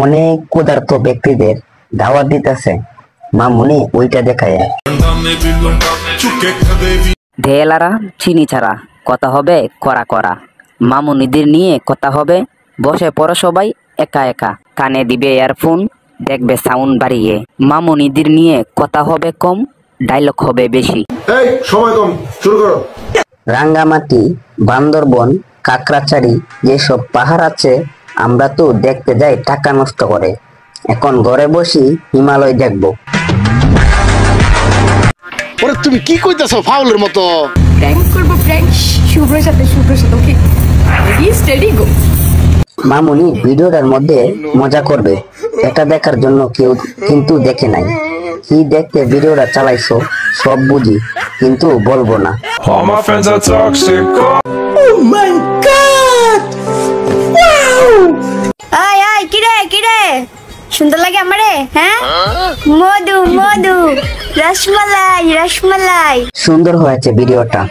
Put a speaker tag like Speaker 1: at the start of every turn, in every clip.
Speaker 1: অনেক ক্ষুধার্ত ব্যক্তিদের দাওয়াত দিতেছে মামুনি ওইটা দেখায়।
Speaker 2: ঢেলারা চিনি ছাড়া কথা হবে করা করা, মামুনিদের নিয়ে কথা হবে বসে পড়ো সবাই একা একা, কানে দিবে ইয়ারফোন দেখবে সাউন্ড বাড়িয়ে, মামুনিদের নিয়ে কথা হবে কম ডায়লগ হবে বেশি।
Speaker 3: সময় কম, শুরু করো।
Speaker 1: রাঙ্গামাটি, বান্দরবন, কাকড়াছড়ি যেসব পাহাড় আছে আমরা তো দেখতে যাই টাকা নষ্ট করে, এখন ঘরে বসি হিমালয় দেখবো।
Speaker 3: ওরে তুমি কি কইতাছো ফাউলের মতো?
Speaker 4: প্র্যাঙ্ক করব, প্র্যাঙ্ক শুভ্রের সাথে ওকে রেডি স্টেডি গো।
Speaker 1: মামুনি ভিডিওটার মধ্যে মজা করবে, এটা দেখার জন্য কেউ কিন্তু দেখে নাই। কি দেখতে ভিডিওটা চালাইছো সব বুঝি, কিন্তু বলবো না।
Speaker 5: All my friends are toxic.
Speaker 4: Oh my god! Wow! আয় কিরে সুন্দর লাগে আমারে, হ্যাঁ? মধু রসমালাই।
Speaker 1: সুন্দর হয়েছে ভিডিওটা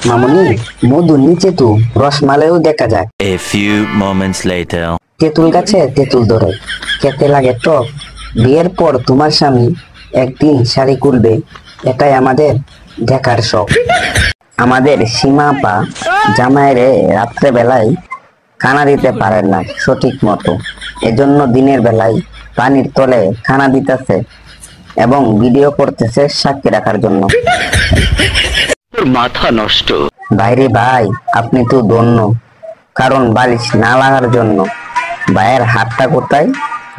Speaker 1: মামুনি, মধু নিচে তো রসমালাইও দেখা যায়।
Speaker 6: A few moments later.
Speaker 1: তেঁতুল গাছে তেঁতুল ধরে, খেতে লাগে টক। বিয়ের পর তোমার স্বামী একদিন শাড়ি খুলবে, এটাই আমাদের দেখার শখ। আমাদের সীমা পা জামাইরে রাত্রে বেলায় খানা দিতে পারেন না সঠিক মতো, এজন্য দিনের বেলায় পানির তলে খানা দিতেছে এবং ভিডিও করতেছে সাক্ষী রাখার জন্য।
Speaker 6: মাথা নষ্ট।
Speaker 1: ভাইরে ভাই, আপনি তো ধন্য, কারণ বালিশ না লাগার জন্য। ভাইয়ের হাতটা কোথায়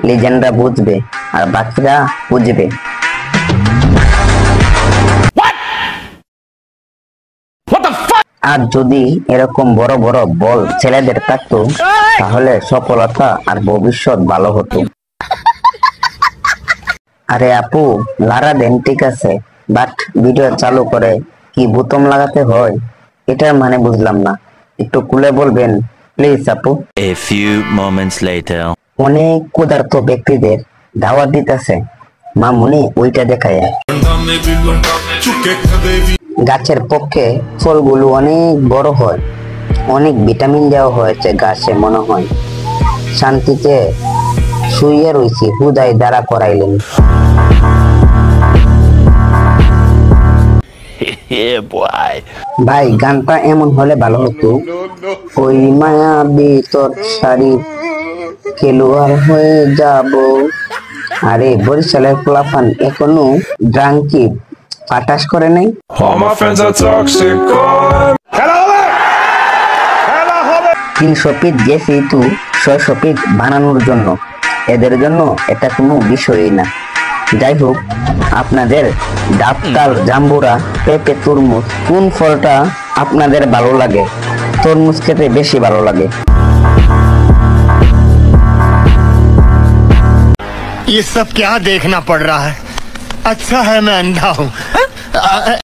Speaker 1: লিজেন্ডরা বুঝবে আর বাকিরা বুঝবে। আর যদি এরকম বড় বড় বল ছেলেদের থাকতো তাহলে সফলতা আর ভবিষ্যৎ ভালো হতো। আরে আপু লারা দেন ঠিক আছে, বাট ভিডিও চালু করে কি বোতাম লাগাতে হয় এটার মানে বুঝলাম না, একটু খুলে বলবেন প্লিজ আপু।
Speaker 6: A few moments later.
Speaker 1: অনেক ক্ষুধার্ত ব্যক্তিদের দাওয়াত দিতেছে মামুনি ওইটা দেখায়। গাছের পক্ষে ফলগুলো অনেক বড় হয়, অনেক ভিটামিন দেওয়া হয়েছে গাছে, মনে হয় শান্তিতে শুইয়ে রয়েছি, হুদাই দ্বারা করাইলেন। ভাই গানটা এমন হলে ভালো হতো, ওই মায়া ভিতর শাড়ি খেলোয়াড় হয়ে যাব। আরে বরিশালের পোলাপান এখনো ড্রাঙ্কি পাটাস করে নাই।
Speaker 5: All my friends are toxic.
Speaker 1: 300 piece গেছি তো 600 পিস বানানোর জন্য, এদের জন্য এটা কোনো বিষয়ই না। যাই হোক, আপনাদের ডাবতাল, জাম্বুরা, পেঁপে, তরমুজ কোন ফলটা আপনাদের ভালো লাগে? তরমুজ খেতে বেশি ভালো লাগে।
Speaker 3: ये सब क्या देखना पड़ रहा है? अच्छा है मैं अंधा हूँ।